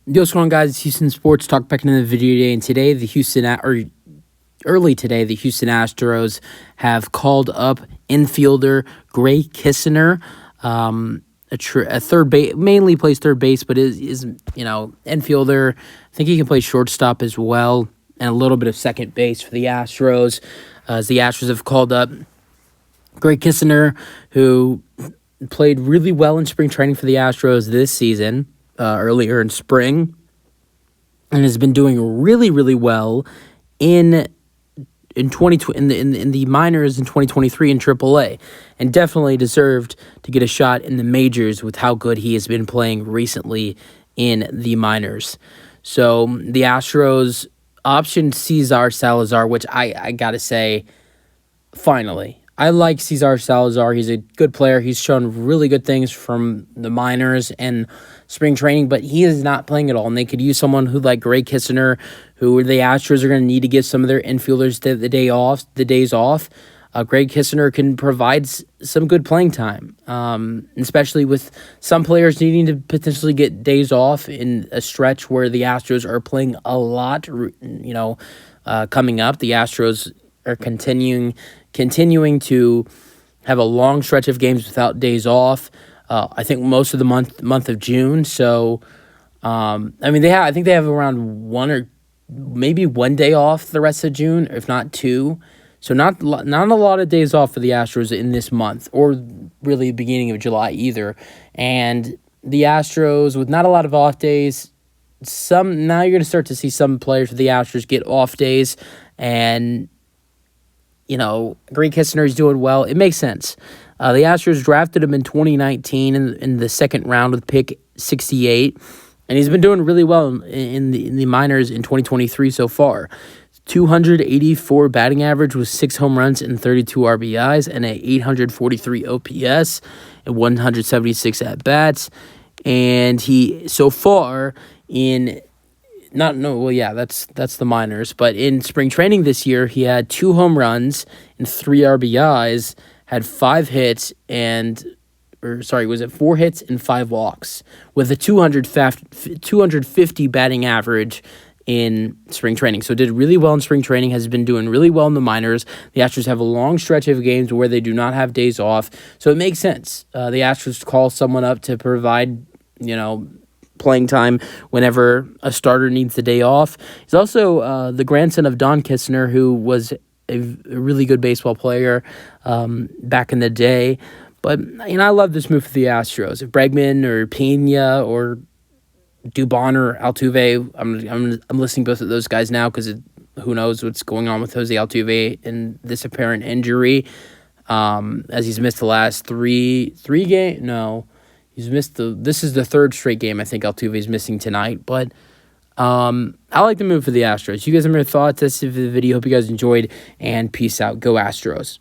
Yo, what's going on, guys? It's Houston Sports Talk back into the video today, and today early today, the Houston Astros have called up infielder Grae Kessinger, a third base, mainly plays third base, but is infielder. I think he can play shortstop as well, and a little bit of second base for the Astros. As the Astros have called up Grae Kessinger, who played really well in spring training for the Astros this season. Earlier in spring, and has been doing really, really well in the minors in 2023 in AAA, and definitely deserved to get a shot in the majors with how good he has been playing recently in the minors. So the Astros optioned Cesar Salazar, which I gotta say, finally. I like Cesar Salazar. He's a good player. He's shown really good things from the minors and spring training, but he is not playing at all. And they could use someone who like Grae Kessinger, who the Astros are going to need to give some of their infielders the days off. Grae Kessinger can provide some good playing time, especially with some players needing to potentially get days off in a stretch where the Astros are playing a lot. Coming up, the Astros are continuing to have a long stretch of games without days off. I think most of the month of June. So, I think they have around one or maybe one day off the rest of June, if not two. So not a lot of days off for the Astros in this month, or really the beginning of July either. And the Astros, with not a lot of off days, now you're going to start to see some players for the Astros get off days, and Grae Kessinger is doing well. It makes sense. The Astros drafted him in 2019 in the second round with pick 68, and he's been doing really well in the minors in 2023 so far. 284 batting average with 6 home runs and 32 RBIs, and a 843 OPS and 176 at bats. And he so far that's the minors. But in spring training this year, he had 2 home runs and 3 RBIs, had 4 hits and 5 walks, with a 250 batting average in spring training. So did really well in spring training, has been doing really well in the minors. The Astros have a long stretch of games where they do not have days off. So it makes sense. The Astros call someone up to provide, playing time whenever a starter needs the day off. He's also the grandson of Don Kessinger, who was a really good baseball player back in the day. But I love this move for the Astros. If Bregman or Pena or Dubon or Altuve, I'm listing both of those guys now because who knows what's going on with Jose Altuve and this apparent injury, as he's missed the last three games. No. This is the third straight game I think Altuve's missing tonight. But I like the move for the Astros. You guys have your thoughts? That's it for the video. Hope you guys enjoyed, and peace out. Go Astros.